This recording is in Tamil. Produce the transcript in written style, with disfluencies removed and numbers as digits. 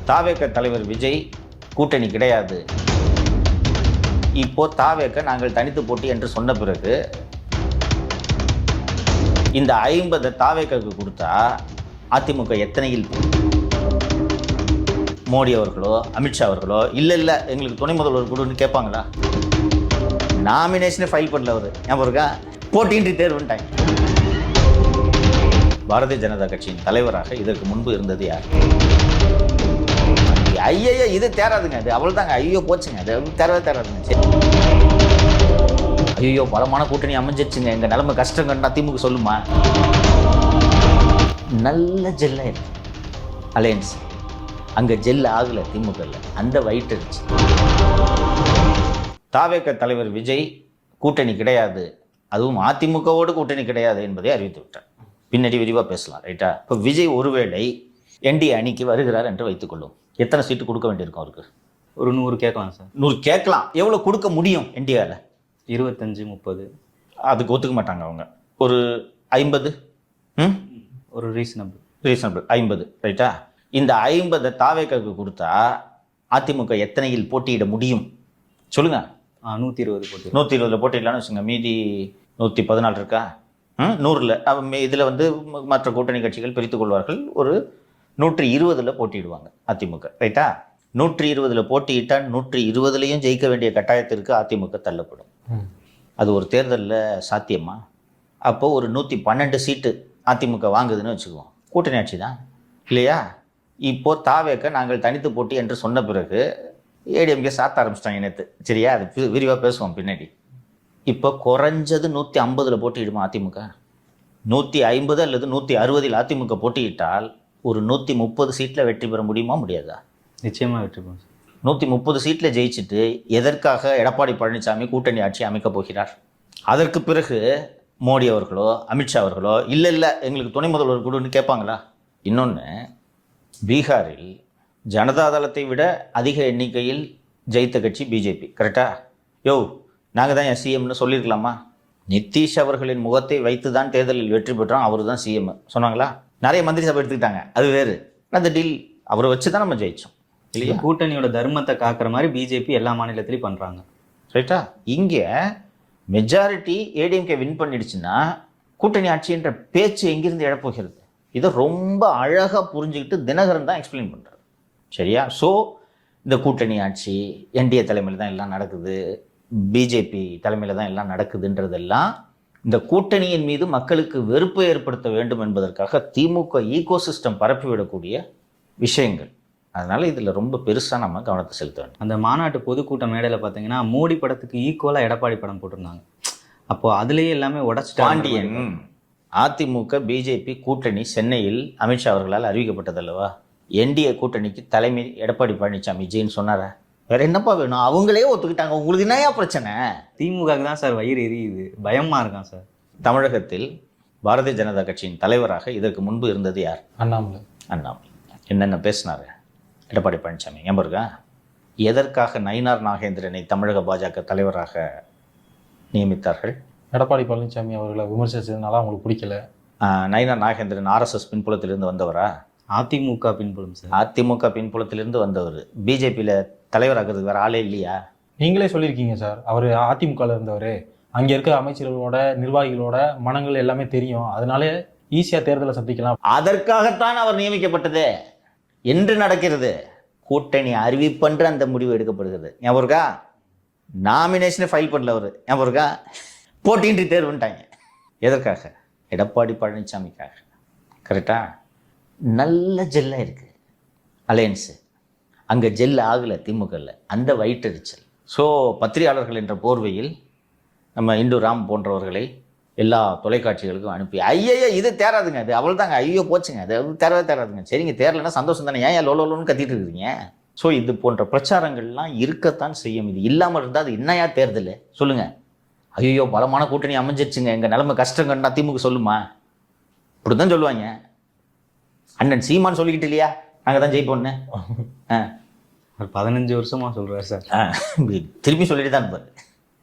தாவேக தலைவர் விஜய் கூட்டணி கிடையாது, இப்போ தாவேக நாங்கள் தனித்து போட்டி என்று சொன்ன பிறகு இந்த 50 தாவேக்கு கொடுத்தா அதிமுக எத்தனையில் மோடி அவர்களோ அமித்ஷா அவர்களோ இல்லை எங்களுக்கு துணை முதல்வர் கொடுன்னு கேட்பாங்களா? நாமினேஷனே ஃபைல் பண்ணல அவர் ஞாபகம் போட்டியின்றி தேர்வுன்ட்டாங்க. பாரதிய ஜனதா கட்சியின் தலைவராக இதற்கு முன்பு இருந்தது யார்? ஐயோ இது தேராதுங்க, அது அவள் தாங்க. ஐயோ போச்சுங்க, அது தேராதுங்க. ஐயோ பலமான கூட்டணி அமைஞ்சிருச்சுங்க, எங்க நிலைமை கஷ்டம் கண்டா திமுக சொல்லுமா? நல்ல ஜெல்ல அலையன்ஸ் அங்க ஜெல் ஆகல, திமுக அந்த வயிற்று இருந்துச்சு. தாவேக தலைவர் விஜய் கூட்டணி கிடையாது, அதுவும் அதிமுகவோடு கூட்டணி கிடையாது என்பதை அறிவித்து விட்டார். பின்னாடி விரிவாக பேசலாம், ரைட்டா? இப்போ விஜய் ஒருவேளை என்டிஏ அணிக்கு வருகிறார் என்று வைத்துக்கொள்ளும், எத்தனை சீட்டு கொடுக்க வேண்டியிருக்கும் அவருக்கு? ஒரு 100 கேட்கலாம் சார். 100 கேட்கலாம். எவ்வளோ கொடுக்க முடியும் என்டிஏல? 25-30. அதுக்கு ஒத்துக்க மாட்டாங்க அவங்க. ஒரு 50, ஒரு ரீசனபிள் 50, ரைட்டா? இந்த 50 தாவேக்கு கொடுத்தா அதிமுக எத்தனையில் போட்டியிட முடியும் சொல்லுங்க? 120 போட்டி. 120 போட்டியிடலான்னு வச்சுங்க. மீதி 114 இருக்கா? 100ல் இதில் மற்ற கூட்டணி கட்சிகள் பிரித்து கொள்வார்கள். ஒரு 120ல் போட்டியிடுவாங்க அதிமுக, ரைட்டா? 120ல் போட்டியிட்டால் 120லையும் ஜெயிக்க வேண்டிய கட்டாயத்திற்கு அதிமுக தள்ளப்படும். அது ஒரு தேர்தலில் சாத்தியமா? அப்போ ஒரு 112 சீட்டு அதிமுக வாங்குதுன்னு வச்சுக்குவோம், கூட்டணி ஆட்சி தான் இல்லையா? இப்போ தாவேக்க நாங்கள் தனித்து போட்டி என்று சொன்ன பிறகு ஏடிஎம்கே சாத்த ஆரம்பிச்சிட்டாங்க நேற்று, சரியா? அது விரிவாக பேசுவோம் பின்னாடி. இப்போ குறைஞ்சது 150ல் போட்டியிடுமா அதிமுக? 150 அல்லது 160ல் அதிமுக போட்டியிட்டால் ஒரு 130 சீட்டில் வெற்றி பெற முடியுமா முடியாதா? நிச்சயமாக வெற்றி பெறும். 130 சீட்டில் ஜெயிச்சுட்டு எதற்காக எடப்பாடி பழனிசாமி கூட்டணி ஆட்சி அமைக்கப் போகிறார்? அதற்கு பிறகு மோடி அவர்களோ அமித்ஷா அவர்களோ இல்லை எங்களுக்கு துணை முதல்வர் கொடுன்னு கேட்பாங்களா? இன்னொன்று, பீகாரில் ஜனதாதளத்தை விட அதிக எண்ணிக்கையில் ஜெயித்த கட்சி பிஜேபி, கரெக்டா? யோ நாங்கள் தான் என் சிஎம்னு சொல்லியிருக்கலாமா? நிதிஷ் அவர்களின் முகத்தை வைத்து தான் தேர்தலில் வெற்றி பெற்றோம், அவர் தான் சிஎம் சொன்னாங்களா? நிறைய மந்திரி சபை எடுத்துக்கிட்டாங்க, அது வேறு. அந்த டீல் அவரை வச்சு தான் நம்ம ஜெயித்தோம் இல்லையா? கூட்டணியோட தர்மத்தை காக்கிற மாதிரி பிஜேபி எல்லா மாநிலத்திலையும் பண்ணுறாங்க, ரைட்டா? இங்கே மெஜாரிட்டி ஏடிஎம்கே வின் பண்ணிடுச்சுன்னா கூட்டணி ஆட்சின்ற பேச்சு எங்கிருந்து எழப்போகிறது? இதை ரொம்ப அழகாக புரிஞ்சுக்கிட்டு தினகரன் தான் எக்ஸ்பிளைன் பண்ணுறாரு, சரியா? ஸோ இந்த கூட்டணி ஆட்சி என்டிஏ தலைமையில் தான் எல்லாம் நடக்குது, பிஜேபி தலைமையில் தான் எல்லாம் நடக்குதுன்றதெல்லாம் இந்த கூட்டணியின் மீது மக்களுக்கு வெறுப்பை ஏற்படுத்த வேண்டும் என்பதற்காக திமுக ஈகோசிஸ்டம் பரப்பிவிடக்கூடிய விஷயங்கள். அதனால் இதில் ரொம்ப பெருசாக நம்ம கவனத்தை செலுத்த வேண்டும். அந்த மாநாட்டு பொதுக்கூட்ட மேடையில் பார்த்தீங்கன்னா மோடி படத்துக்கு ஈக்குவலாக எடப்பாடி படம் போட்டிருந்தாங்க. அப்போது அதுலேயே எல்லாமே உடச்சிட்டு பாண்டியன் அதிமுக பிஜேபி கூட்டணி சென்னையில் அமித்ஷா அவர்களால் அறிவிக்கப்பட்டதல்லவா? என்டிஏ கூட்டணிக்கு தலைமை எடப்பாடி பழனிசாமி விஜய்ன்னு சொன்னாரா? வேற என்னப்பா வேணும்? அவங்களே ஒத்துக்கிட்டாங்க, உங்களுக்கு என்னையா பிரச்சனை? திமுகவுக்கு தான் சார் வயிறு எரியுது, பயமாக இருக்கான் சார். தமிழகத்தில் பாரதிய ஜனதா கட்சியின் தலைவராக இதற்கு முன்பு இருந்தது யார்? அண்ணாமலை. என்னென்ன பேசினார் எடப்பாடி பழனிசாமி ஞாபகம் இருக்கா? எதற்காக நயினார் நாகேந்திரனை தமிழக பாஜக தலைவராக நியமித்தார்கள்? எடப்பாடி பழனிசாமி அவர்களை விமர்சிச்சதுனால அவங்களுக்கு பிடிக்கல. நயினார் நாகேந்திரன் ஆர்எஸ்எஸ் பின்புலத்திலிருந்து வந்தவரா? அதிமுக பின்புலம் சார். அதிமுக பின்புலத்திலிருந்து வந்தவர். பிஜேபியில் தலைவராகிறதுக்கு வேற ஆளே இல்லையா? நீங்களே சொல்லியிருக்கீங்க சார், அவர் அதிமுகவில் இருந்தவர், அங்கே இருக்க அமைச்சர்களோட நிர்வாகிகளோட மனங்கள் எல்லாமே தெரியும், அதனால ஈஸியாக தேர்தலை சந்திக்கலாம். அதற்காகத்தான் அவர் நியமிக்கப்பட்டது என்று நடக்கிறது. கூட்டணி அறிவிப்பென்று அந்த முடிவு எடுக்கப்படுகிறது. ஞாபகம் இருக்கா? நாமினேஷனே ஃபைல் பண்ணல அவர், ஞாபகம் இருக்கா? போட்டியின்றி தேர்வுன்ட்டாங்க. எதற்காக? எடப்பாடி பழனிசாமிக்காக, கரெக்டா? நல்ல ஜெல்லாக இருக்குது அலையன்ஸு, அங்கே ஜெல் ஆகலை திமுகவில், அந்த வயிற்றெரிச்சல். ஸோ பத்திரிகையாளர்கள் என்ற போர்வையில் நம்ம இந்து ராம் போன்றவர்களை எல்லா தொலைக்காட்சிகளுக்கும் அனுப்பி ஐயோ இது தேராதுங்க, அது அவள் தாங்க, ஐயோ போச்சுங்க, அது தேராதுங்க. சரிங்க, தேரலைன்னா சந்தோஷம் தானே, ஏன் லோலோன்னு கத்திட்டு இருக்கிறீங்க? ஸோ இது போன்ற பிரச்சாரங்கள்லாம் இருக்கத்தான் செய்யும். இது இல்லாமல் இருந்தால் அது என்னையா தேர்தல் சொல்லுங்கள்? ஐயோ பலமான கூட்டணி அமைஞ்சிருச்சுங்க, எங்கள் நிலைமை கஷ்டம் கண்டா திமுக சொல்லுமா? இப்படி தான் சொல்லுவாங்க. அண்ணன் சீமான் சொல்லிக்கிட்டு இல்லையா நாங்கள் தான் ஜெயிப்போன்னு? 15 வருஷமாக சொல்கிறார் சார். திருப்பி சொல்லிட்டு தான் இருப்பார்.